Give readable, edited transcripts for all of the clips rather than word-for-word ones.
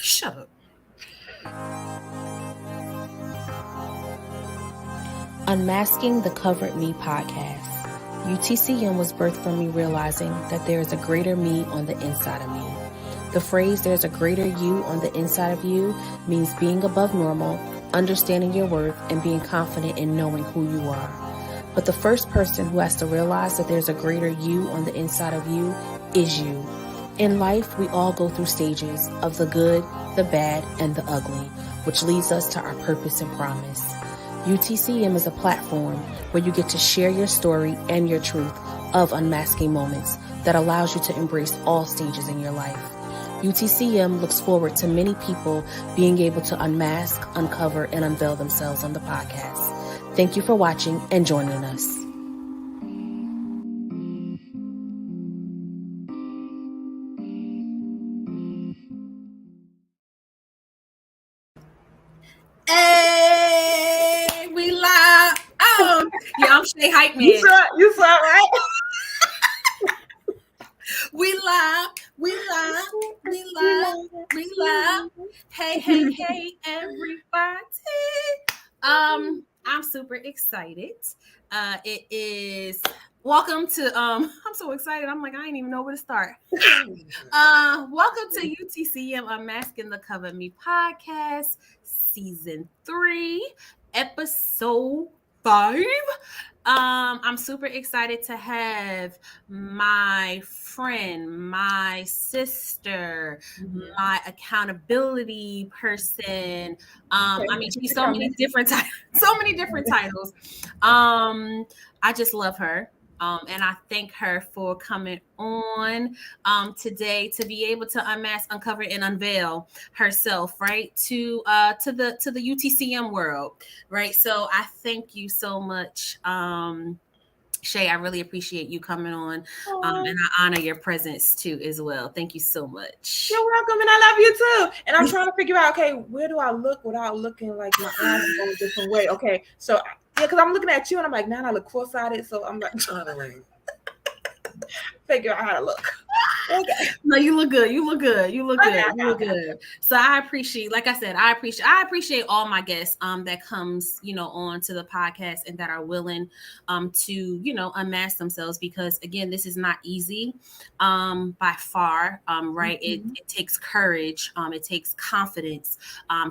Shut up. Unmasking the Covered Me podcast. UTCM was birthed from me realizing that there is a greater me on the inside of me. The phrase "there's a greater you on the inside of you" means being above normal, understanding your worth, and being confident in knowing who you are. But the first person who has to realize that there's a greater you on the inside of you is you. In life, we all go through stages of the good, the bad, and the ugly, which leads us to our purpose and promise. UTCM is a platform where you get to share your story and your truth of unmasking moments that allows you to embrace all stages in your life. UTCM looks forward to many people being able to unmask, uncover, and unveil themselves on the podcast. Thank you for watching and joining us. Hey, we live. I'm Shay Hype Man. You saw right? We live. Hey, everybody. I'm super excited. It is welcome to I'm so excited. I'm like, I didn't even know where to start. Welcome to UTCM Unmasking the Cover Me podcast, season 3, episode 5. I'm super excited to have my friend, my sister, my accountability person. I mean, she's so many different titles. I just love her. And I thank her for coming on today to be able to unmask, uncover, and unveil herself, right, to the UTCM world, right? So I thank you so much, Shay. I really appreciate you coming on, and I honor your presence too as well. Thank you so much. You're welcome, and I love you too. And I'm trying to figure out, okay, where do I look without looking like my eyes are going a different way? Okay, so yeah, because I'm looking at you and I'm like, man, I look cross-eyed, so I'm like trying to figure out how to look. Okay. No, you look good. You look good. So I appreciate, like I said, I appreciate all my guests that comes, on to the podcast and that are willing to, unmask themselves, because again, this is not easy by far, right? Mm-hmm. It takes courage, it takes confidence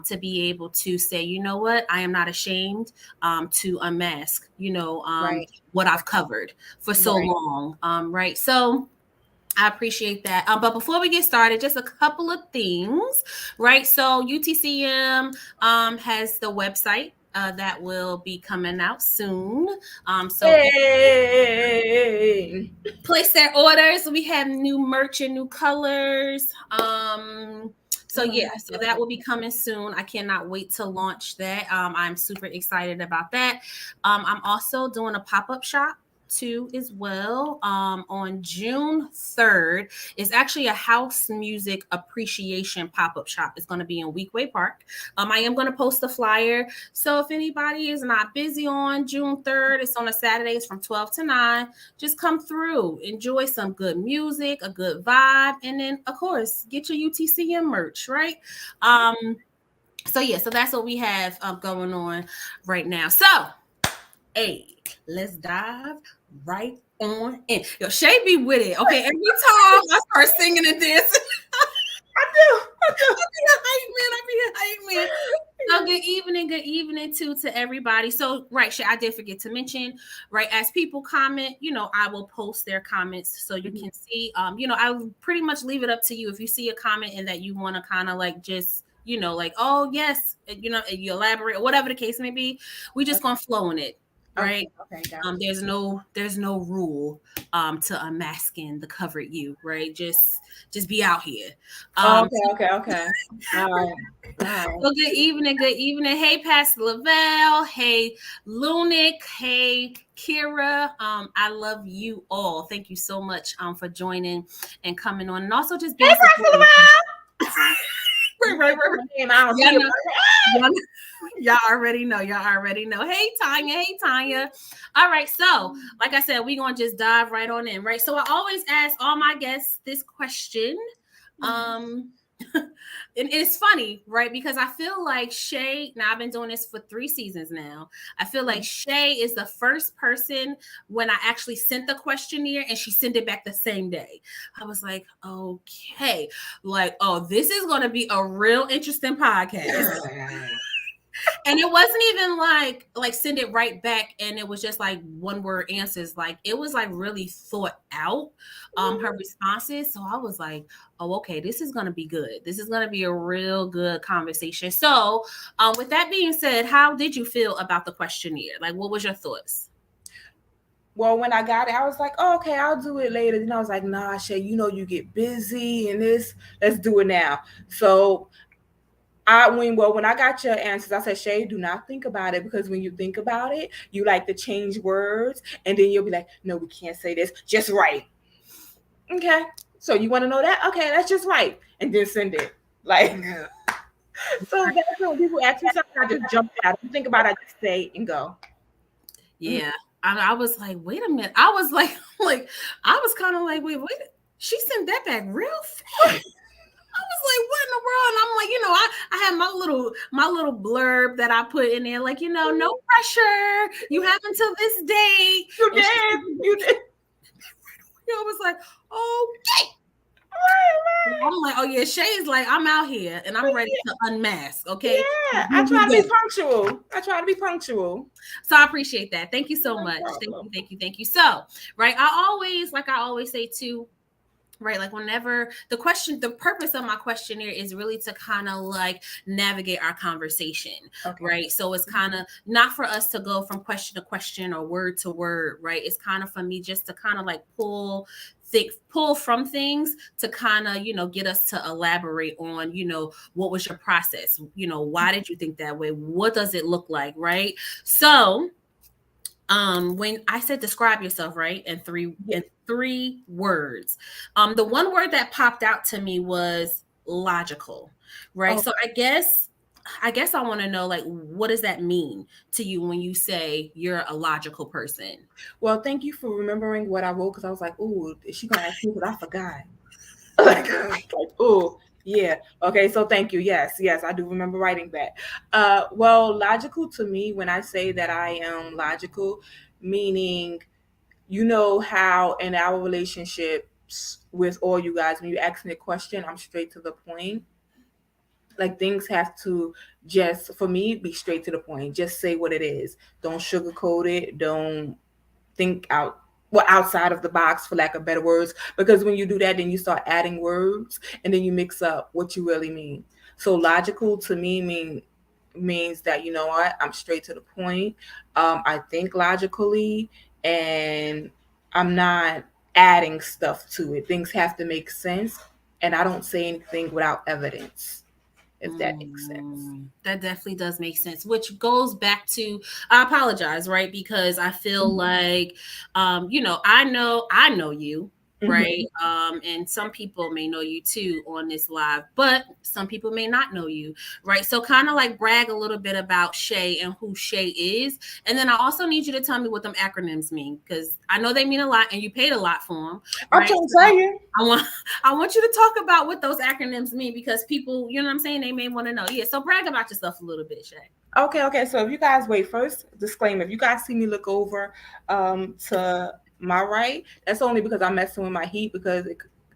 to be able to say, you know what, I am not ashamed to unmask, right, what I've covered for so long, right? So I appreciate that. But before we get started, just a couple of things, right? So UTCM has the website that will be coming out soon. So place their orders. We have new merch and new colors. So that will be coming soon. I cannot wait to launch that. I'm super excited about that. I'm also doing a pop-up shop too as well on June 3rd. It's actually a house music appreciation pop-up shop. It's going to be in Weekway Park. I am going to post a flyer, so if anybody is not busy on June 3rd, it's on a Saturday. It's from 12 to 9. Just come through, enjoy some good music, a good vibe, and then of course get your UTCM merch, right? So that's what we have going on right now. So let's dive right on in. Yo, Shay be with it. Okay, every time I start singing and dancing, I do. I be a hype man. So good evening to everybody. So Shay, I did forget to mention, right, as people comment, I will post their comments so you can see. I'll pretty much leave it up to you if you see a comment and that you want to kind of like just, like, oh yes, you elaborate or whatever the case may be. We just gonna flow in it. Right. Okay. There's no rule to unmasking the covered you. Right. Just be out here. Okay. All right. Well, good evening. Hey, Pastor Lavelle. Hey, Lunick. Hey, Kira. I love you all. Thank you so much for joining and coming on, and also just being. Hey, Pastor Lavelle. Right. Y'all already know. Hey, Tanya. All right. So, like I said, we're going to just dive right on in, right? So I always ask all my guests this question. And it's funny, right? Because I feel like Shay, now I've been doing this for 3 seasons now. I feel like Shay is the first person when I actually sent the questionnaire and she sent it back the same day. I was like, okay, like, oh, this is going to be a real interesting podcast. And it wasn't even like send it right back and it was just like one word answers. Like it was like really thought out, her responses. So I was like, oh, okay, this is gonna be good. This is gonna be a real good conversation. So with that being said, how did you feel about the questionnaire? Like what was your thoughts? Well, when I got it, I was like, oh, okay, I'll do it later. Then I was like, nah, Shay, you get busy and this, let's do it now. So when I got your answers, I said, Shay, do not think about it, because when you think about it, you like to change words and then you'll be like, no, we can't say this, just write. Okay. So you want to know that? Okay, that's just right. And then send it. Like, so that's when people ask me something, I just jump out. If you think about it, I just say and go. Yeah. I was like, wait a minute. I was like, I was kind of like, wait, she sent that back real fast. I was like, what in the world? And I'm like, I had my little blurb that I put in there, like, no pressure. You have until this date. You did. I was like, okay. I'm like, oh yeah, Shay's like, I'm out here and I'm ready to unmask. Okay. Yeah, I try to be punctual. So I appreciate that. Thank you so much. Thank you. So, right, I always say too, right, like whenever the purpose of my questionnaire is really to kind of like navigate our conversation, right? So it's kind of not for us to go from question to question or word to word, right? It's kind of for me just to kind of like pull from things to kind of get us to elaborate on what was your process, why did you think that way, what does it look like, right? So when I said describe yourself, right, in three words, the one word that popped out to me was logical, right? So I guess I want to know, like, what does that mean to you when you say you're a logical person? Well, thank you for remembering what I wrote, because I was like, oh, is she gonna ask me? Because I forgot. like, oh, yeah. Okay, so thank you. Yes, I do remember writing that. Well, logical to me, when I say that I am logical, meaning, how in our relationships with all you guys, when you ask me a question, I'm straight to the point. Like, things have to just, for me, be straight to the point. Just say what it is. Don't sugarcoat it. Don't think outside of the box, for lack of better words, because when you do that, then you start adding words and then you mix up what you really mean. So logical to me means that, you know what, I'm straight to the point. I think logically, and I'm not adding stuff to it. Things have to make sense, and I don't say anything without evidence, if that makes sense. That definitely does make sense, which goes back to, I apologize, right? Because I feel like, I know you, right? And some people may know you too on this live, but some people may not know you, right? So kind of like brag a little bit about Shay and who Shay is. And then I also need you to tell me what them acronyms mean, because I know they mean a lot and you paid a lot for them. Right? I'm trying to tell you. I want you to talk about what those acronyms mean, because people, you know what I'm saying, they may want to know. Yeah, so brag about yourself a little bit, Shay. Okay. So if you guys wait, first disclaimer, if you guys see me look over to my right, that's only because I'm messing with my heat, because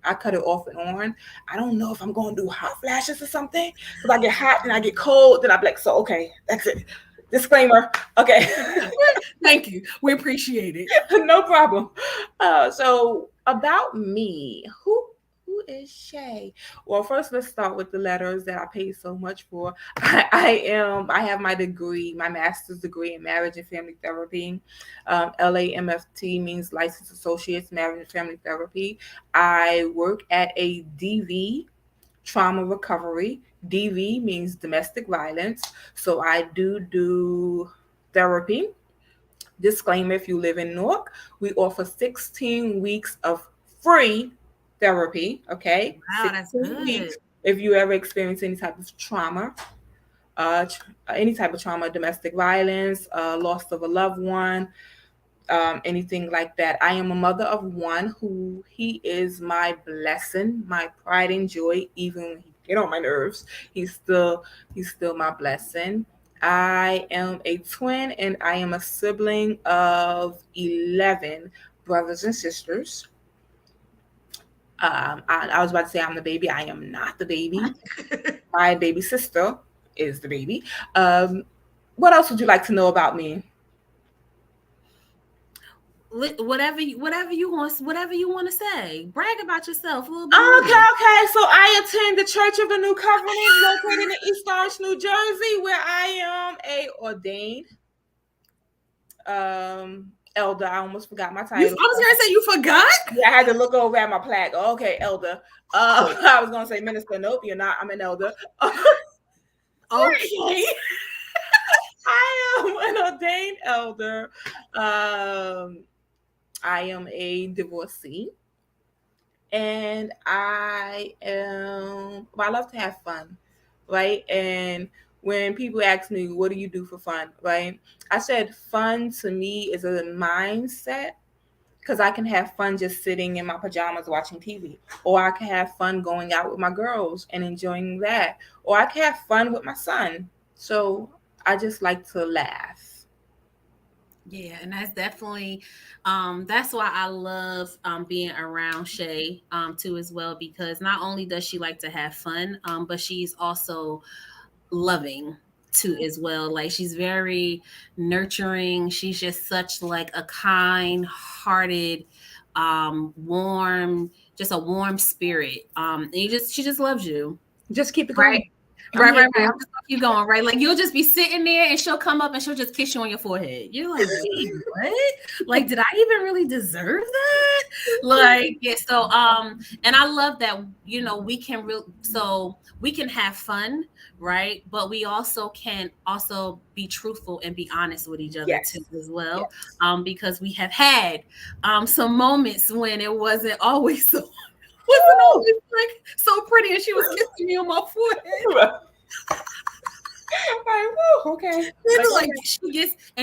I cut it off and on. I don't know if I'm going to do hot flashes or something, because I get hot and I get cold, then I'm like, so okay, that's it. Disclaimer. Okay. Thank you. We appreciate it. No problem. So about me, who is Shay? Well, first let's start with the letters that I paid so much for. I have my degree, my master's degree in marriage and family therapy. LAMFT means Licensed Associates Marriage and Family Therapy. I work at a DV, trauma recovery. DV means domestic violence. So I do therapy. Disclaimer, if you live in Newark, we offer 16 weeks of free therapy. Okay. Wow, that's good. Weeks if you ever experience any type of trauma, domestic violence, loss of a loved one, anything like that. I am a mother of one who he is my blessing, my pride and joy, even when he get on my nerves. He's still my blessing. I am a twin and I am a sibling of 11 brothers and sisters. I was about to say I'm the baby. I am not the baby. My baby sister is the baby. What else would you like to know about me? Whatever you want to say. Brag about yourself a little bit. Okay. So I attend the Church of the New Covenant located in East Orange, New Jersey, where I am a ordained elder. I almost forgot my title. I was gonna say you forgot? Yeah, I had to look over at my plaque. Okay, elder. I was gonna say minister. Nope, you're not. I'm an elder. Okay. I am an ordained elder. I am a divorcee. And I love to have fun, right? And when people ask me, what do you do for fun, right? I said fun to me is a mindset, because I can have fun just sitting in my pajamas watching TV, or I can have fun going out with my girls and enjoying that, or I can have fun with my son. So I just like to laugh. Yeah, and that's definitely that's why I love being around Shay too as well, because not only does she like to have fun, but she's also loving too as well. Like she's very nurturing. She's just such like a kind-hearted, warm, just a warm spirit. And she just loves you. Just keep it going. Right. Right. I'm just gonna keep going, right? Like you'll just be sitting there and she'll come up and she'll just kiss you on your forehead. You're like, wait, what? Like, did I even really deserve that? Like, yeah, so and I love that, we can have fun, right? But we also can be truthful and be honest with each other too as well. Yes. Because we have had some moments when it wasn't always so always like so pretty, and she was kissing me on my forehead. Okay. Like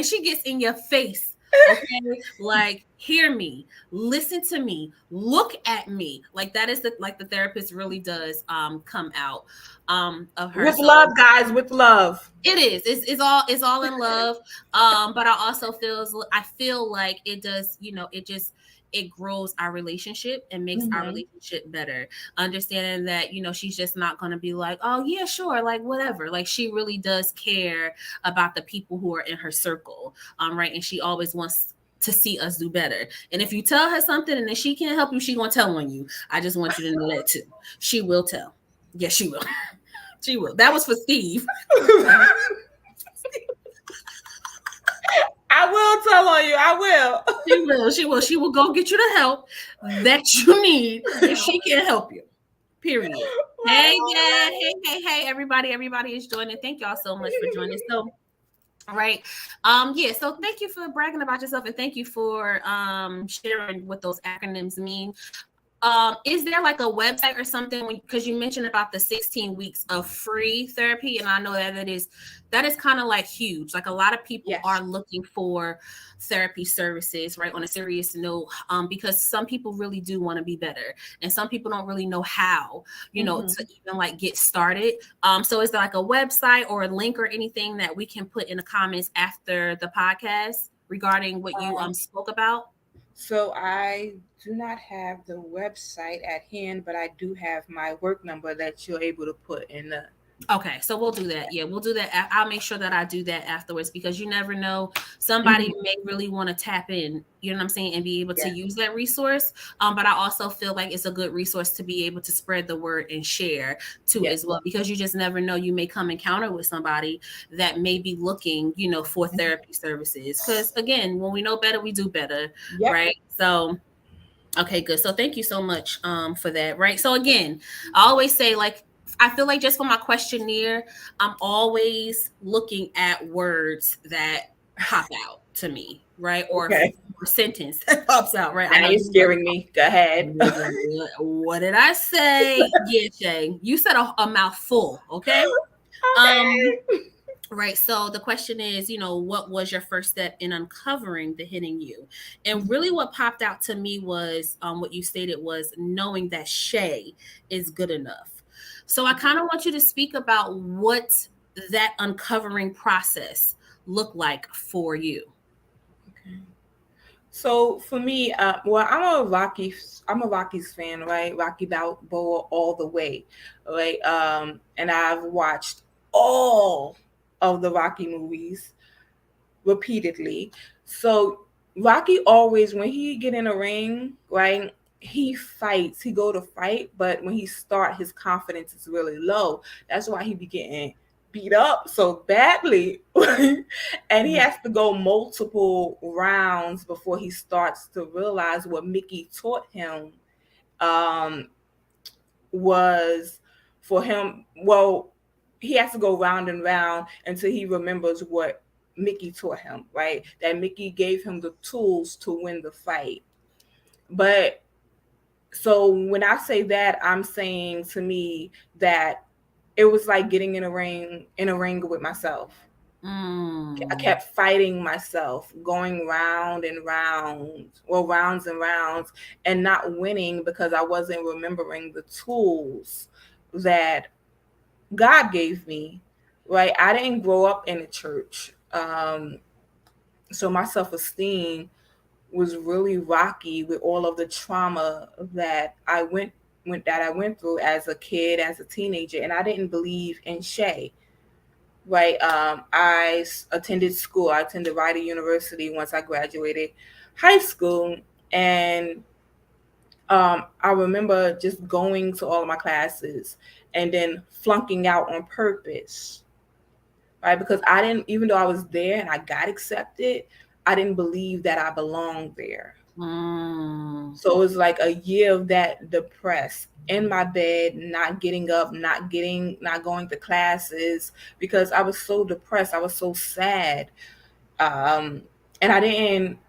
she gets in your face. Okay, like hear me, listen to me, look at me. Like that is the therapist really does come out of her with love, guys, with love. It is. It's all in love. But I feel like it does. It grows our relationship and makes our relationship better. Understanding that, she's just not going to be like, oh yeah, sure. Like whatever. Like she really does care about the people who are in her circle. Right. And she always wants to see us do better. And if you tell her something and then she can't help you, she's going to tell on you. I just want you to know that too. She will tell. Yes, she will. She will. That was for Steve. I will tell on you. I will. She will go get you the help that you need if she can't help you. Period. Hey, yeah. Hey, everybody. Everybody is joining. Thank y'all so much for joining. So, right. Yeah. So thank you for bragging about yourself, and thank you for sharing what those acronyms mean. Is there like a website or something, because you mentioned about the 16 weeks of free therapy, and I know that is kind of like huge. Like a lot of people are looking for therapy services, right, on a serious note, because some people really do want to be better, and some people don't really know how, to even like get started. So is there like a website or a link or anything that we can put in the comments after the podcast regarding what you spoke about? So I do not have the website at hand, but I do have my work number that you're able to put in the. Okay, so we'll do that. Yeah, we'll do that. I'll make sure that I do that afterwards, because you never know. Somebody may really want to tap in, you know what I'm saying, and be able to use that resource. But I also feel like it's a good resource to be able to spread the word and share too as well, because you just never know. You may come encounter with somebody that may be looking, for therapy services. Because again, when we know better, we do better, right? So. Okay, good. So thank you so much for that, right? So again, I always say, like, I feel like just for my questionnaire, I'm always looking at words that pop out to me, right? Or a sentence that pops out, right? Now you're scaring me. Go ahead. What did I say? Yeah, Shay, you said a mouthful, okay? Right. So the question is, what was your first step in uncovering the hidden you? And really what popped out to me was what you stated was knowing that Shay is good enough. So I kind of want you to speak about what that uncovering process looked like for you. Okay. So for me, well, I'm a Rockies fan, right? Rocky Balboa all the way, right? And I've watched all of the Rocky movies repeatedly. So Rocky always, when he get in a ring, right, he fights. He go to fight, but when he start, his confidence is really low. That's why he be getting beat up so badly, and he has to go multiple rounds before he starts to realize what Mickey taught him. Um, was for him, well, he has to go round and round until he remembers what Mickey taught him, right? That Mickey gave him the tools to win the fight. But so when I say that, I'm saying to me that it was like getting in a ring with myself. I kept fighting myself, going round and round, well, rounds and rounds, and not winning because I wasn't remembering the tools that God gave me. Right? I didn't grow up in a church, so my self-esteem was really rocky with all of the trauma that I went through as a kid, as a teenager, and I didn't believe in Shay. Right. Attended school. I attended Rider University once I graduated high school. And I remember just going to all of my classes and then flunking out on purpose. Right. Because I didn't, even though I was there and I got accepted, I didn't believe that I belonged there. So it was like a year of that, depressed in my bed, not getting up, not going to classes because I was so depressed. I was so sad. Um, and I didn't,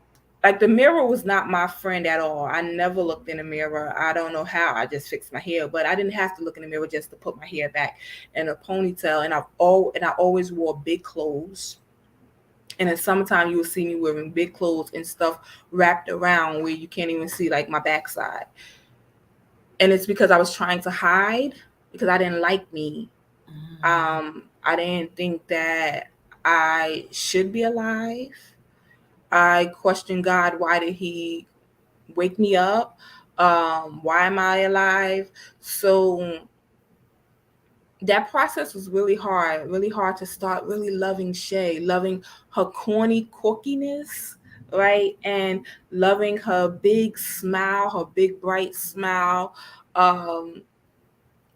like, the mirror was not my friend at all. I never looked in the mirror. I don't know how. I just fixed my hair, but I didn't have to look in the mirror just to put my hair back in a ponytail. And I always wore big clothes. And in summertime, you will see me wearing big clothes and stuff wrapped around where you can't even see like my backside. And it's because I was trying to hide because I didn't like me. I didn't think that I should be alive. I questioned God. Why did He wake me up? Why am I alive? So that process was really hard to start really loving Shay, loving her corny quirkiness, right? And loving her big smile, her big bright smile. Um,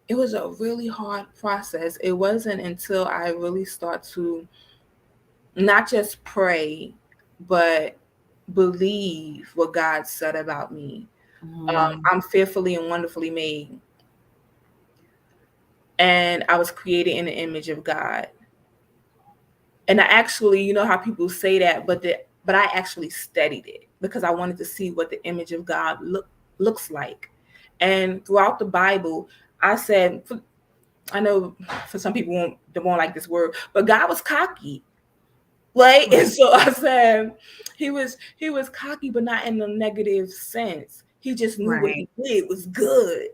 it was a really hard process. It wasn't until I really start to not just pray, but believe what God said about me. I'm fearfully and wonderfully made, and I was created in the image of God. And I actually, you know how people say that, but I actually studied it because I wanted to see what the image of God looks like. And throughout the Bible, I said, I know for some people they won't like this word, but God was cocky, right? And so I said he was cocky, but not in a negative sense. He just knew what he did was good.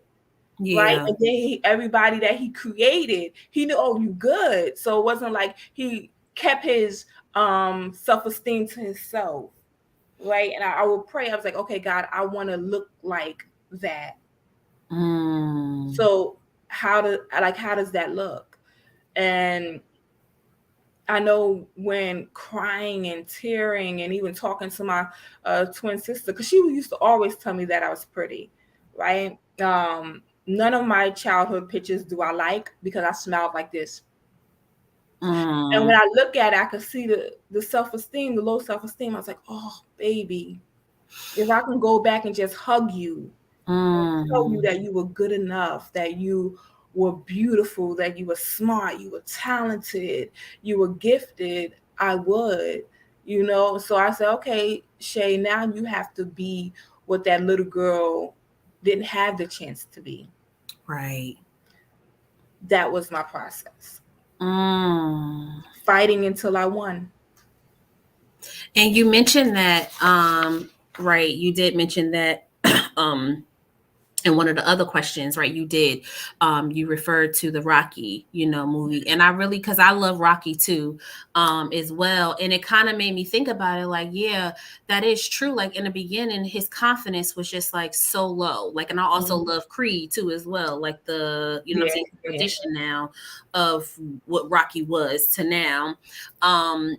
Right. Yeah. And then everybody that he created, he knew, oh, you good. So it wasn't like he kept his self-esteem to himself. Right. And I would pray. I was like, okay, God, I want to look like that. So how does that look? And I know when crying and tearing and even talking to my twin sister, because she used to always tell me that I was pretty, right? None of my childhood pictures do I like because I smiled like this. And when I look at it, I could see the self-esteem, the low self-esteem. I was like, oh, baby, if I can go back and just hug you, tell you that you were good enough, that you were beautiful, that you were smart, you were talented, you were gifted, I would, So I said, okay, Shay, now you have to be what that little girl didn't have the chance to be. Right. That was my process. Fighting until I won. And you mentioned that, right, you did mention that And one of the other questions, right, you referred to the Rocky, movie. And I really, because I love Rocky too, as well. And it kind of made me think about it like, yeah, that is true. Like in the beginning, his confidence was just like so low. Like, and I also love Creed too, as well. Like what I'm saying, tradition now of what Rocky was to now. And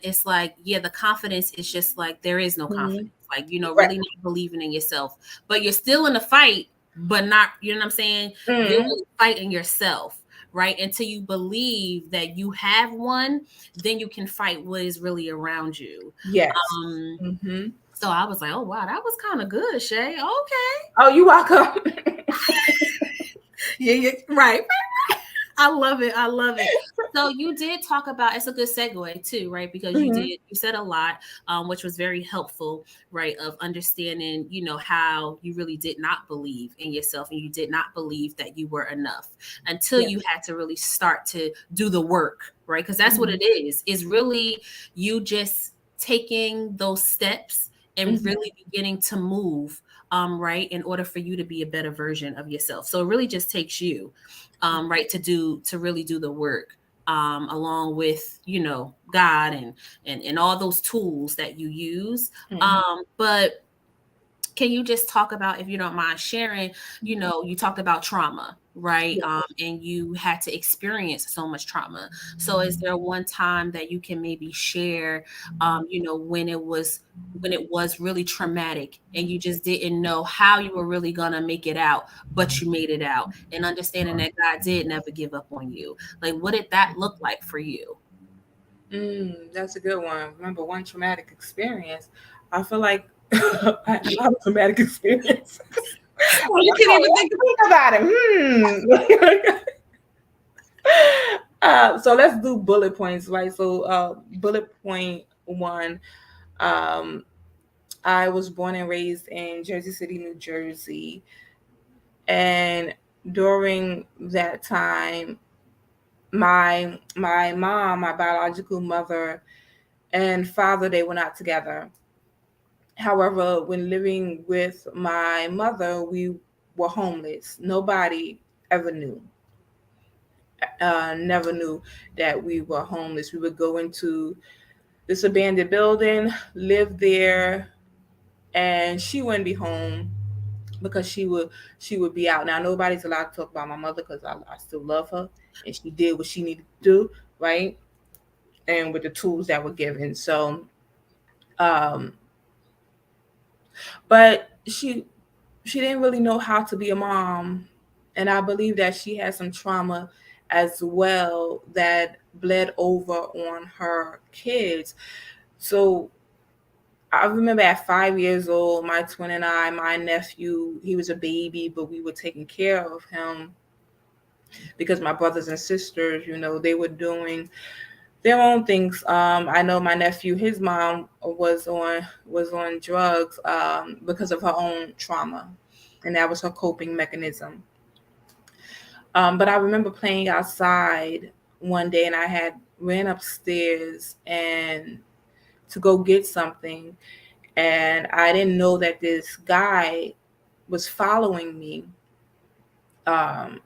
it's like, yeah, the confidence is just like, there is no confidence. Like, really not believing in yourself, but you're still in the fight, but not, you know what I'm saying? You're really fighting yourself, right? Until you believe that you have one, then you can fight what is really around you. Yes. So I was like, oh, wow, that was kind of good, Shay. Okay. Oh, you welcome. Yeah, right. I love it. So you did talk about, it's a good segue too, right? Because you said a lot, which was very helpful, right? Of understanding, how you really did not believe in yourself and you did not believe that you were enough until you had to really start to do the work, right? Because that's what it is really you just taking those steps and really beginning to move, right? In order for you to be a better version of yourself. So it really just takes you, right, to really do the work, along with God and all those tools that you use. But can you just talk about, if you don't mind sharing, you talked about trauma, right? And you had to experience so much trauma. So is there one time that you can maybe share, when it was really traumatic and you just didn't know how you were really gonna make it out, but you made it out, and understanding that God did never give up on you? Like, what did that look like for you? That's a good one. Remember, one traumatic experience. I feel like I had a lot of traumatic experience. Well, you can't even think about it. So let's do bullet points, right? So bullet point one. I was born and raised in Jersey City, New Jersey. And during that time, my mom, my biological mother, and father, they were not together. However, when living with my mother, we were homeless. Nobody ever knew. Never knew that we were homeless. We would go into this abandoned building, live there, and she wouldn't be home because she would be out. Now nobody's allowed to talk about my mother because I still love her and she did what she needed to do, right? And with the tools that were given. So but she didn't really know how to be a mom. And I believe that she had some trauma as well that bled over on her kids. So I remember at 5 years old, my twin and I, my nephew, he was a baby, but we were taking care of him because my brothers and sisters, they were doing their own things. I know my nephew, his mom was on drugs because of her own trauma, and that was her coping mechanism. But I remember playing outside one day, and I had ran upstairs and to go get something, and I didn't know that this guy was following me. And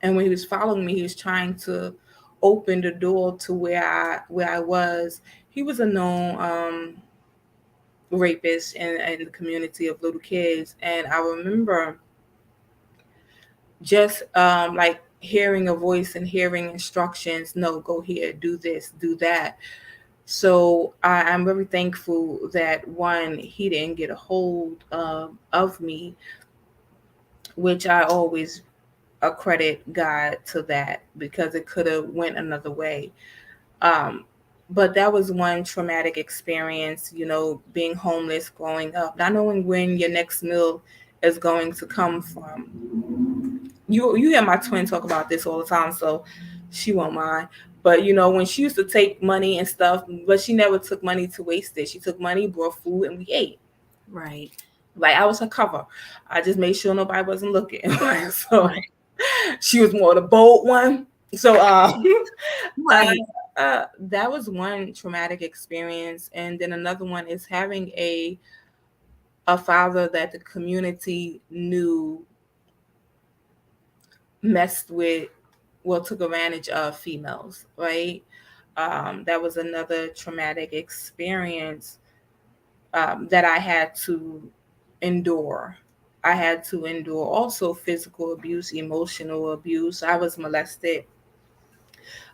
when he was following me, he was trying to open the door to where I was. He was a known rapist in the community of little kids, and I remember just like hearing a voice and hearing instructions. No, go here, do this, do that. So I'm very thankful that one, he didn't get a hold of me, which I always accredit God to that because it could have went another way. But that was one traumatic experience, being homeless growing up, not knowing when your next meal is going to come from. You hear my twin talk about this all the time, so she won't mind. But when she used to take money and stuff, but she never took money to waste it. She took money, brought food, and we ate. Right. Like I was her cover. I just made sure nobody wasn't looking. So she was more the bold one. So Right. that was one traumatic experience. And then another one is having a father that the community knew messed with, well, took advantage of females, right? That was another traumatic experience that I had to endure. I had to endure also physical abuse, emotional abuse. I was molested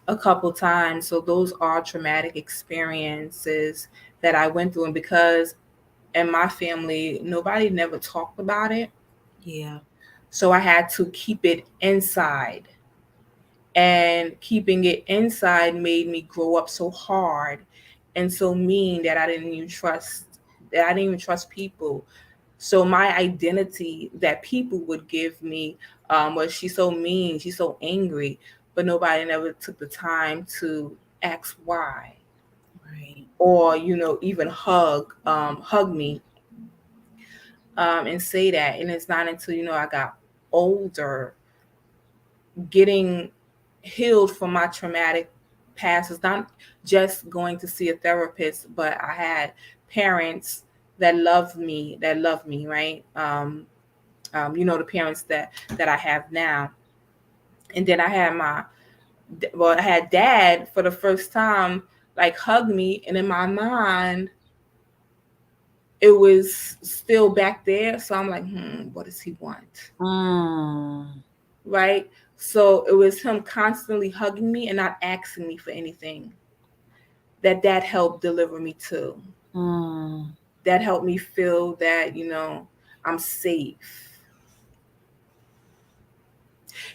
a couple times. So those are traumatic experiences that I went through. And because in my family, nobody never talked about it. Yeah. So I had to keep it inside. And keeping it inside made me grow up so hard and so mean that I didn't even trust people. So my identity that people would give me was, she's so mean, she's so angry, but nobody never took the time to ask why, Right. or even hug me and say that. And it's not until I got older, getting healed from my traumatic past. It's not just going to see a therapist, but I had parents that love me, right? The parents that I have now. And then I had dad for the first time, like, hug me, and in my mind, it was still back there. So I'm like, what does he want? Mm. Right? So it was him constantly hugging me and not asking me for anything. That helped deliver me too. Mm. That helped me feel that, I'm safe.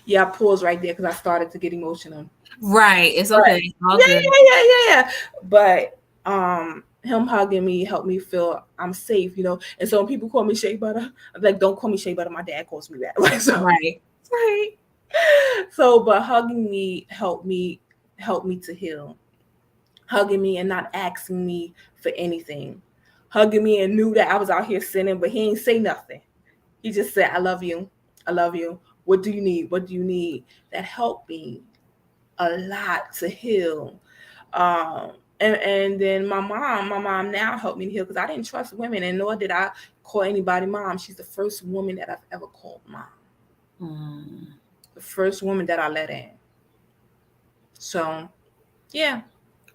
Yeah, I paused right there because I started to get emotional. Right. It's But okay. All yeah, good. yeah. But him hugging me helped me feel I'm safe. And so when people call me Shea Butter, I'm like, don't call me Shea Butter. My dad calls me that. Like, so, Right. right. So, but hugging me helped me to heal. Hugging me and not asking me for anything. Hugging me and knew that I was out here sinning, but he ain't say nothing. He just said, I love you. I love you. What do you need? What do you need? That helped me a lot to heal. Um, and then my mom now helped me heal because I didn't trust women, and nor did I call anybody mom. She's the first woman that I've ever called mom. Mm. The first woman that I let in. So yeah,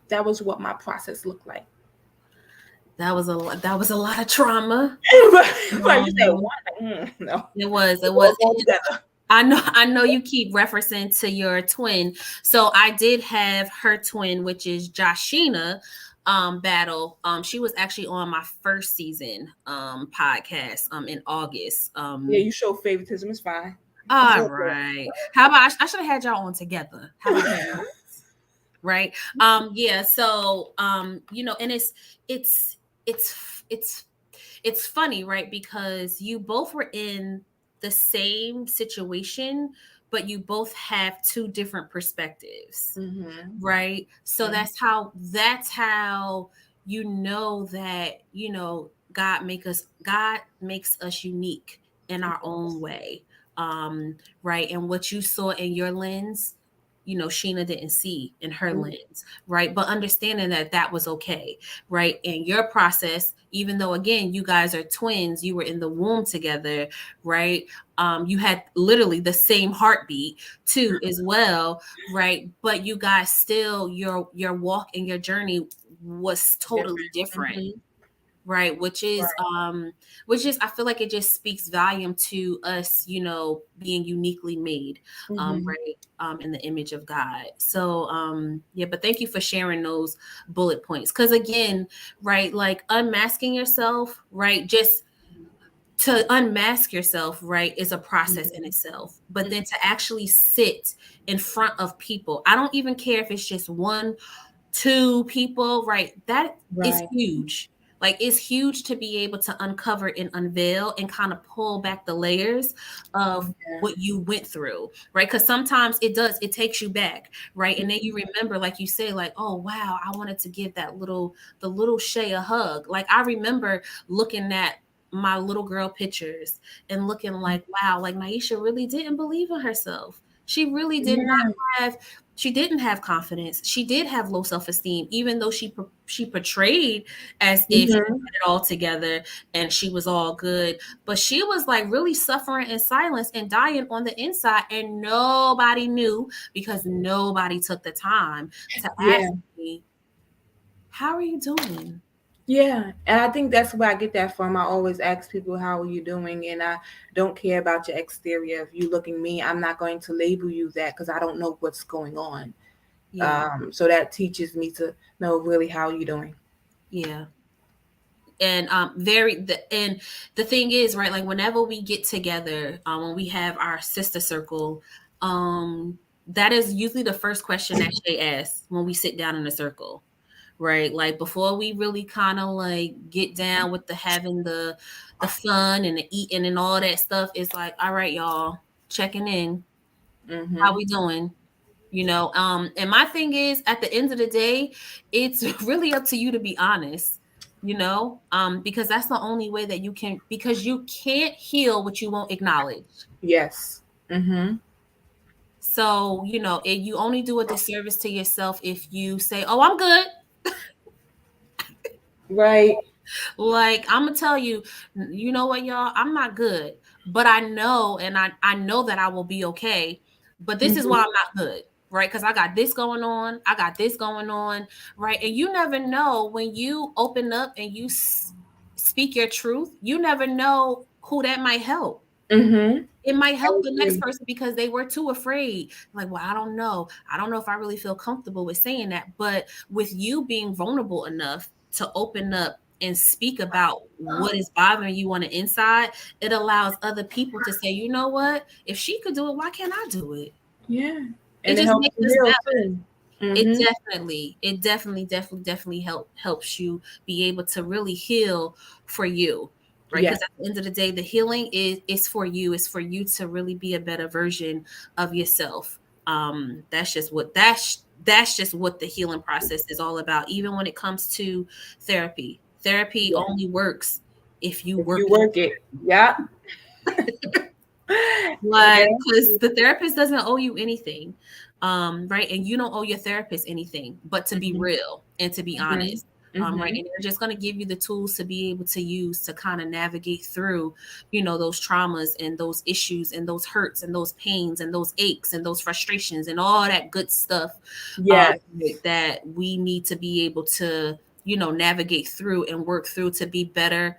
that was what my process looked like. That was a lot. That was a lot of trauma. Right, you said Um, one? No, it was. It it was. was all together. I know you keep referencing to your twin. So I did have her twin, which is JoshShea, battle. She was actually on my first season podcast in August. Yeah, you show favoritism. It's fine. It's All all good. right. How about I should have had y'all on together. How about that? Right. Yeah, so and it's it's it's it's funny, right? Because you both were in the same situation, but you both have two different perspectives, Mm-hmm. right? So Mm-hmm. that's how that God makes us unique in our own way. Right. And what you saw in your lens, Sheena didn't see in her lens, right? But understanding that that was okay, right? In your process, even though again you guys are twins, you were in the womb together, right? You had literally the same heartbeat too, as well, right? But you guys still your walk and your journey was totally different, Mm-hmm. right? Which is I feel like it just speaks volume to us, being uniquely made, Mm-hmm. right, in the image of God. So yeah, but thank you for sharing those bullet points, because again, right, like unmasking yourself, right, just to unmask yourself, right, is a process in itself. But then to actually sit in front of people, I don't even care if it's just one, two people, right? That is Right. huge. Like it's huge to be able to uncover and unveil and kind of pull back the layers of Yeah. what you went through, right? Because sometimes it takes you back, right? And then you remember, like you say, like, oh wow, I wanted to give the little Shay a hug. Like I remember looking at my little girl pictures and looking like, wow, like Naisha really didn't believe in herself. She really did not Yeah. have She didn't have confidence. She did have low self-esteem, even though she portrayed as if she Mm-hmm. had it all together and she was all good. But she was like really suffering in silence and dying on the inside, and nobody knew because nobody took the time to ask Yeah. me, "How are you doing?" Yeah, and I think that's where I get that from. I always ask people, "How are you doing?" And I don't care about your exterior. If you looking mean, I'm not going to label you that because I don't know what's going on. Yeah, So that teaches me to know really how you doing. yeah. And and the thing is, right, like whenever we get together, when we have our sister circle, that is usually the first question that Shay asks when we sit down in a circle, right? Like before we really kind of like get down with the having the fun and the eating and all that stuff. It's like, all right, y'all, checking in. How Mm-hmm. we doing? And my thing is, at the end of the day, it's really up to you to be honest, because that's the only way that you can, because you can't heal what you won't acknowledge. Yes. Mm-hmm. So, you only do a disservice to yourself if you say, "Oh, I'm good." Right. Like, I'm gonna tell you, you know what, y'all, I'm not good, but I know, and I know that I will be okay. But this is why Mm-hmm. I'm not good, right? Because I got this going on, I got this going on, right? And you never know when you open up and you speak your truth. You never know who that might help. Mm-hmm. It might I help the next agree. person because they were too afraid. Like, well, I don't know. I don't know if I really feel comfortable with saying that. But with you being vulnerable enough to open up and speak about what is bothering you on the inside, it allows other people to say, you know what? If she could do it, why can't I do it? Yeah, It and it just helps makes you us heal better. too. It Mm-hmm. definitely helps you be able to really heal for you, right? Yeah. Because at the end of the day, the healing is for you. It's for you to really be a better version of yourself. That's just what the healing process is all about. Even when it comes to therapy, therapy Yeah. only works if you If work you it. work it. Yeah. Like, Yeah. because the therapist doesn't owe you anything, right? And you don't owe your therapist anything, but to be Mm-hmm. real and to be Mm-hmm. honest, right? Mm-hmm. And they're just going to give you the tools to be able to use to kind of navigate through, those traumas and those issues and those hurts and those pains and those aches and those frustrations and all that good stuff, Yes. right, that we need to be able to, navigate through and work through to be better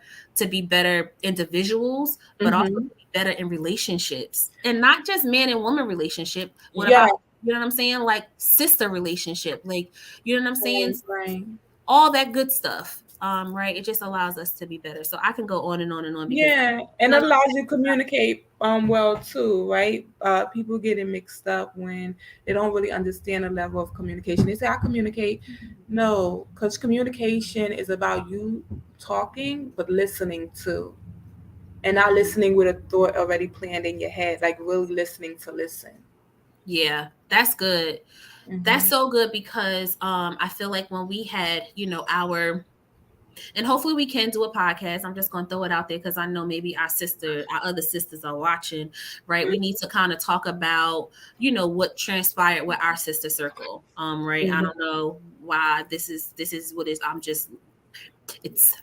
individuals, but also Mm-hmm. to be better in relationships, and not just man and woman relationship. What Yeah. about, you know what I'm saying? Like sister relationship, like, you know what I'm saying? Right. Right. All that good stuff. Right. It just allows us to be better. So I can go on and on and on because Yeah, and it allows you to communicate well too, right? People getting mixed up when they don't really understand the level of communication. They say I communicate, no, because communication is about you talking but listening too, and not listening with a thought already planned in your head, like really listening to listen. yeah, that's good. That's Mm-hmm. so good because I feel like when we had, our, and hopefully we can do a podcast. I'm just going to throw it out there because I know maybe our other sisters are watching, right? We need to kind of talk about, what transpired with our sister circle. Right. I Mm-hmm. don't know why this is what is,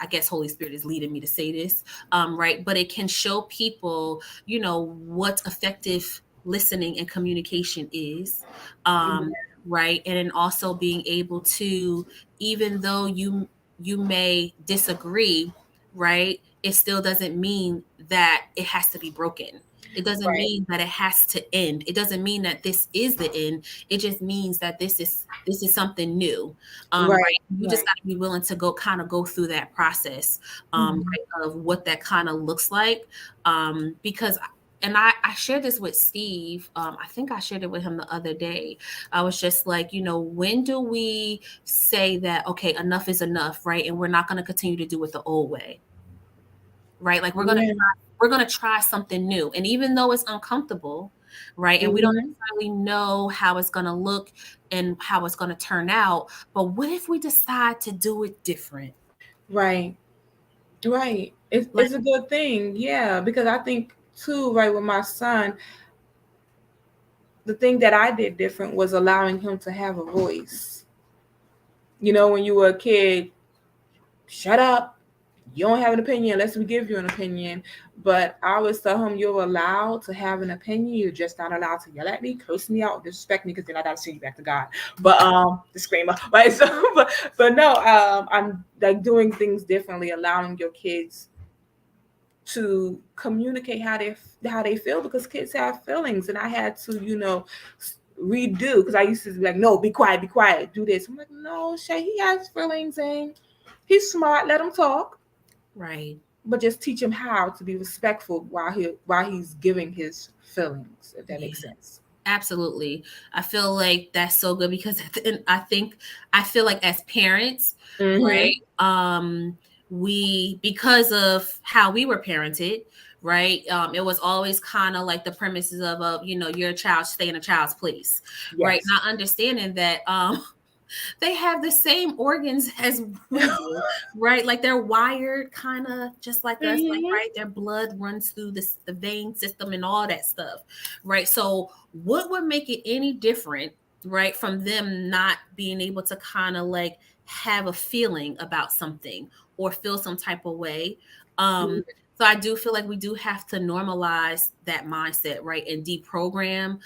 I guess Holy Spirit is leading me to say this. Right. But it can show people, what effective listening and communication is. Um, right. And then also being able to, even though you may disagree, right, it still doesn't mean that it has to be broken. It doesn't Right, mean that it has to end. It doesn't mean that this is the end. It just means that this is something new. right, Right. You just right. got to be willing to go through that process, Mm-hmm. right, of what that kind of looks like. Because and I shared this with Steve. I think I shared it with him the other day. I was just like, when do we say that, okay, enough is enough, right? And we're not going to continue to do it the old way, right? Like Yeah. we're going to try something new. And even though it's uncomfortable, right? And we don't Mm-hmm. necessarily know how it's going to look and how it's going to turn out, but what if we decide to do it different? Right. Right. Like, It's a good thing. Yeah. Because I think too, right, with my son, the thing that I did different was allowing him to have a voice. When you were a kid, shut up. You don't have an opinion unless we give you an opinion. But I always tell him, you're allowed to have an opinion. You're just not allowed to yell at me, curse me out, disrespect me, because then I gotta send you back to God. But disclaimer, right? So, but no, I'm like doing things differently, allowing your kids to communicate how they feel, because kids have feelings, and I had to redo, because I used to be like, no, be quiet, do this. I'm like, no, Shay, he has feelings and he's smart, let him talk. Right. But just teach him how to be respectful while he's giving his feelings, if that makes sense. Absolutely. I feel like that's so good, because at the end, I feel like as parents, Mm-hmm. right? We, because of how we were parented, right? It was always kind of like the premises of your child, stay in a child's place, right? Yes. Not understanding that they have the same organs as we do, right? Like they're wired kind of just like us, like, Mm-hmm. right? Their blood runs through the vein system and all that stuff, right? So what would make it any different, right, from them not being able to kind of like have a feeling about something or feel some type of way? So I do feel like we do have to normalize that mindset, right, and deprogram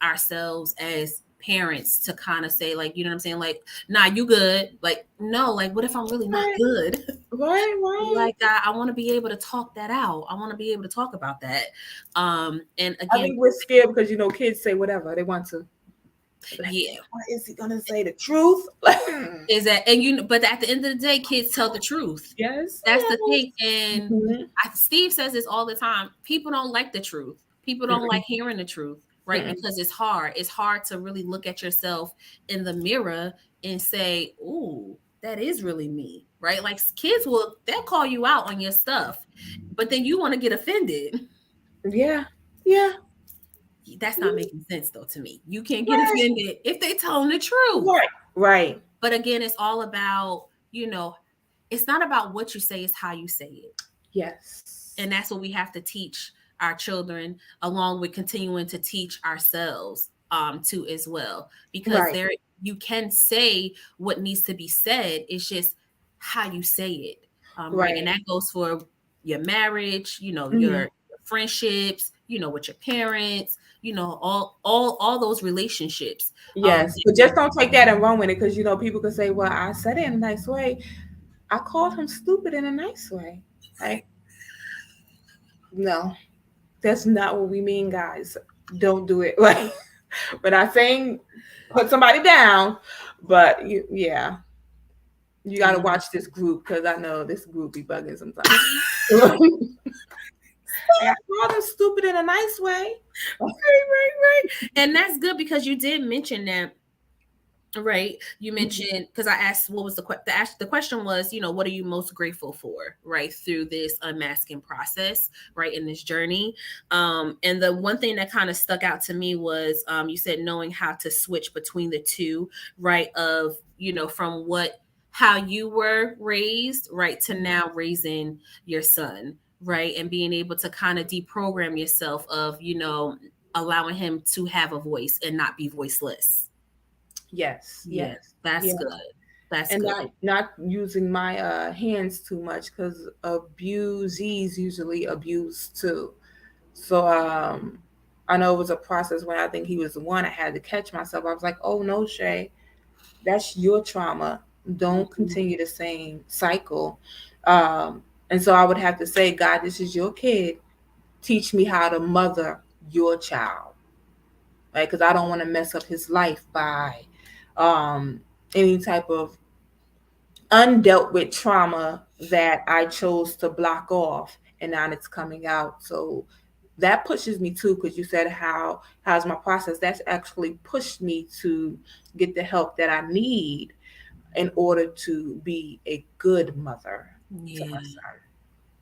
ourselves as parents to kind of say, like, you know what I'm saying, like, nah, you good, like, no, like, what if I'm really not Right, good? right. Like, I want to be able to talk that out. I want to be able to talk about that. And I again, think we're scared because kids say whatever they want to. Like, yeah, what is he gonna say? The truth? is that, but at the end of the day, kids tell the truth. Yes, That's the yes. thing. And Mm-hmm. Steve says this all the time. People don't like the truth. People don't like hearing the truth, right? Mm-mm. Because it's hard. It's hard to really look at yourself in the mirror and say, ooh, that is really me, right? Like kids they'll call you out on your stuff, but then you want to get offended. Yeah, yeah. That's not making sense though to me. You can't get Right, offended if they telling the truth. right, right. But again, it's all about, it's not about what you say, it's how you say it. Yes. And that's what we have to teach our children, along with continuing to teach ourselves too as well, because Right, you can say what needs to be said. It's just how you say it, right? And right. that goes for your marriage, Mm-hmm. your friendships, with your parents, all those relationships. Yes, but just don't take that and run with it, because people can say, "Well, I said it in a nice way. I called him stupid in a nice way." Like, no, that's not what we mean, guys. Don't do it. Like, we're not saying put somebody down, but yeah, you got to Yeah. watch this group, because I know this group be bugging sometimes. Like, I called him stupid in a nice way. Right. And that's good, because you did mention that. Right. You Mhm. mentioned, because I asked what was the question was, what are you most grateful for, right, through this unmasking process, right, in this journey. And the one thing that kind of stuck out to me was you said knowing how to switch between the two, right, of, from how you were raised, right, to now raising your son, right, and being able to kind of deprogram yourself of, allowing him to have a voice and not be voiceless. Yes, Yeah, yes, that's yeah, good. That's and good. not using my hands too much, because abusees usually abuse too. So I know it was a process when I think he was the one. I had to catch myself. I was like, "Oh no, Shay, that's your trauma. Don't Mhm. continue the same cycle." And so I would have to say, "God, this is your kid. Teach me how to mother your child, right? Because I don't want to mess up his life by um, any type of undealt with trauma that I chose to block off, and now it's coming out." So that pushes me too, because you said how's my process. That's actually pushed me to get the help that I need in order to be a good mother to my Yeah, son.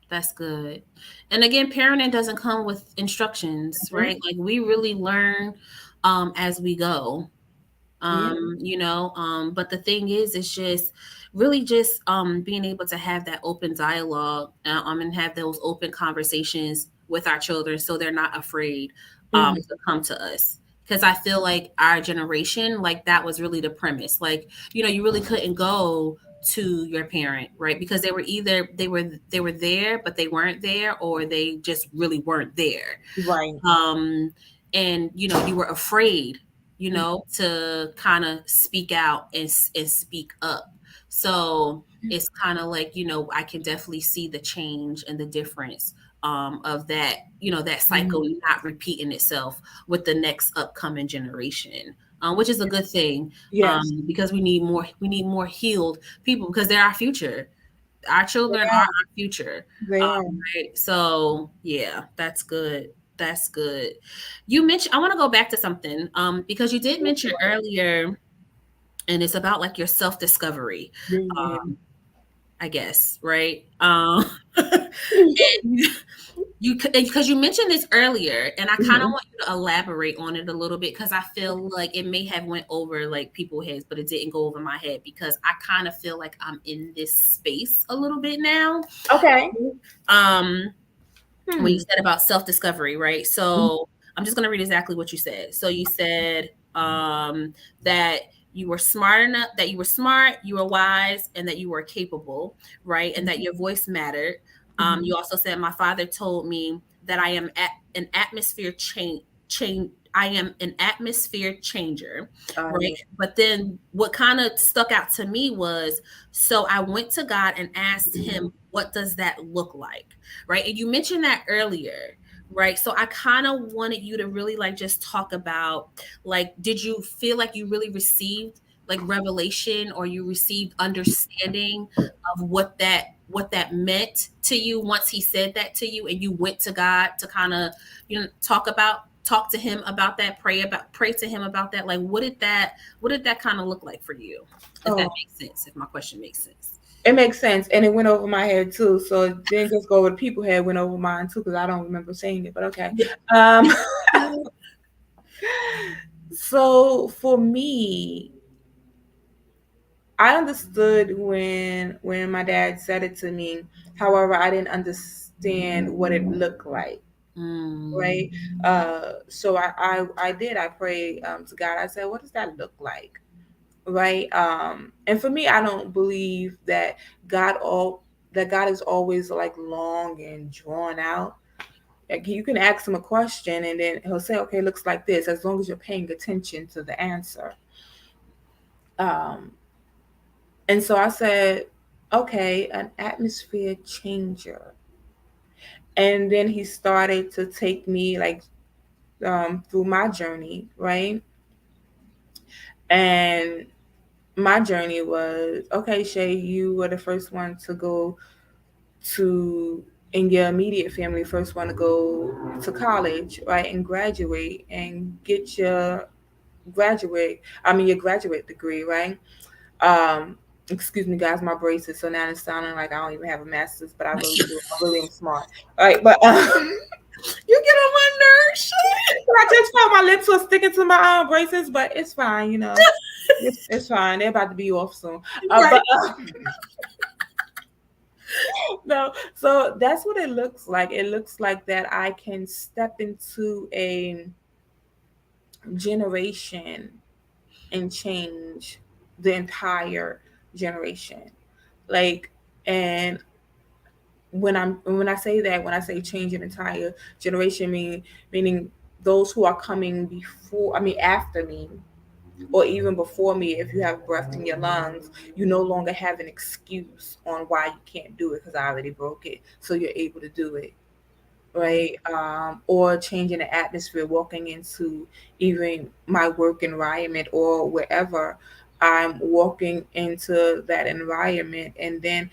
that's good. And again, parenting doesn't come with instructions, Mhm. right? Like we really learn as we go. Yeah. But the thing is, it's just really just being able to have that open dialogue, and have those open conversations with our children, so they're not afraid Mhm. to come to us, because I feel like our generation, like that was really the premise. Like, you really couldn't go to your parent, right? Because they were either they were there, but they weren't there, or they just really weren't there. Right. um and you were afraid, to kind of speak out and speak up. So it's kind of like, I can definitely see the change and the difference, of that, that cycle Mhm. not repeating itself with the next upcoming generation, which is a good thing, Yes, because we need more healed people, because they're our future. Our they children are are. our future. They are. Right. So yeah, that's good. That's good. You mentioned, I want to go back to something, because you did mention earlier, and it's about like your self-discovery, Yeah. I guess, right? And because you mentioned this earlier, and I kind of Mhm. want you to elaborate on it a little bit, because I feel like it may have went over like people's heads, but it didn't go over my head, because I kind of feel like I'm in this space a little bit now. Okay. um when you Hmm. said about self-discovery, right? Mhm. So I'm just going to read exactly what you said. So you said, that you were smart enough, that you were smart, you were wise, and that you were capable, right? And that your voice mattered. Mhm. You also said, my father told me that I am an atmosphere change. I am an atmosphere changer, right? Yeah. But then what kind of stuck out to me was, so I went to God and asked him, what does that look like? Right. And you mentioned that earlier, right? So I kind of wanted you to really like just talk about, like, did you feel like you really received like revelation, or you received understanding of what that meant to you once he said that to you, and you went to God to kind of, talk to him about that, pray to him about that? Like, what did that kind of look like for you? If that Oh, makes sense, if my question makes sense. it makes sense, and it went over my head too. So it didn't just go over the people head, it went over mine too, because I don't remember saying it. But okay. Yeah. Um. So for me, I understood when my dad said it to me. However, I didn't understand what it looked like. Mm, Right. So I did. I prayed to God. I said, "What does that look like?" Right. And for me, I don't believe God all that God is always like long and drawn out. Like you can ask him a question and then he'll say, "Okay, it looks like this," as long as you're paying attention to the answer. Um, and so I said, "Okay, an atmosphere changer." And then he started to take me like through my journey, right? And my journey was, okay, Shay, you were the first one to go to, in your immediate family, first one to go to college, right, and graduate and get your graduate degree, right? Excuse me, guys, my braces. So now it's sounding like I don't even have a master's, but I really do. I really am smart, right? But you get on my nerves. I just felt my lips were sticking to my braces, but it's fine, you know. It's fine. They're about to be off soon. Right. But no, so that's what it looks like. It looks like that I can step into a generation and change the entire generation. Like, and when I say that, when I say change an entire generation, meaning those who are coming before, I mean after me, or even before me, if you have breath in your lungs, you no longer have an excuse on why you can't do it because I already broke it. So you're able to do it, right? Or changing the atmosphere, walking into even my work environment or wherever I'm walking into that environment. And then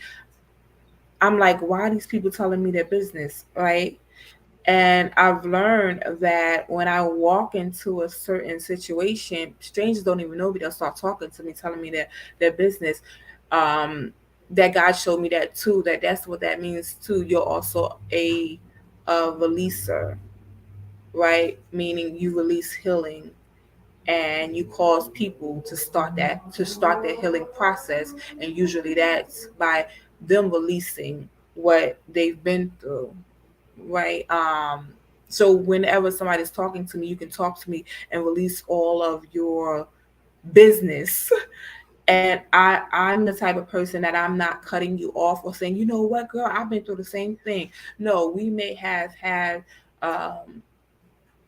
I'm like, why are these people telling me their business, right? And I've learned that when I walk into a certain situation, strangers don't even know me. They'll start talking to me, telling me their business. Um, that God showed me that too. That's what that means too. You're also a releaser, right? Meaning you release healing and you cause people to start their healing process. And usually that's by them releasing what they've been through, right? So whenever somebody's talking to me, you can talk to me and release all of your business. And I'm the type of person that I'm not cutting you off or saying, you know what, girl, I've been through the same thing. No, we may have had